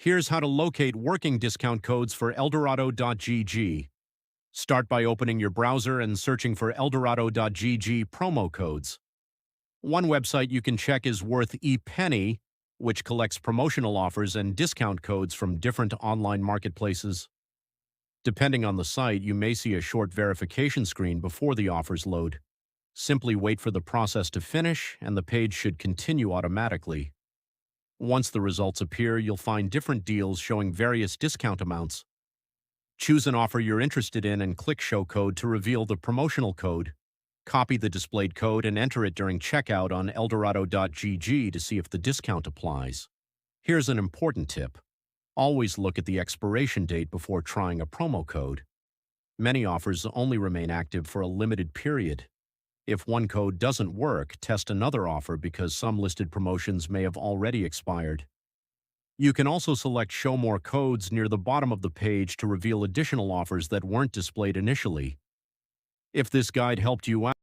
Here's how to locate working discount codes for Eldorado.gg. Start by opening your browser and searching for Eldorado.gg promo codes. One website you can check is Worth ePenny, which collects promotional offers and discount codes from different online marketplaces. Depending on the site, you may see a short verification screen before the offers load. Simply wait for the process to finish, and the page should continue automatically. Once the results appear, you'll find different deals showing various discount amounts. Choose an offer you're interested in and click Show Code to reveal the promotional code. Copy the displayed code and enter it during checkout on Eldorado.gg to see if the discount applies. Here's an important tip. Always look at the expiration date before trying a promo code. Many offers only remain active for a limited period. If one code doesn't work, test another offer because some listed promotions may have already expired. You can also select Show More Codes near the bottom of the page to reveal additional offers that weren't displayed initially. If this guide helped you out,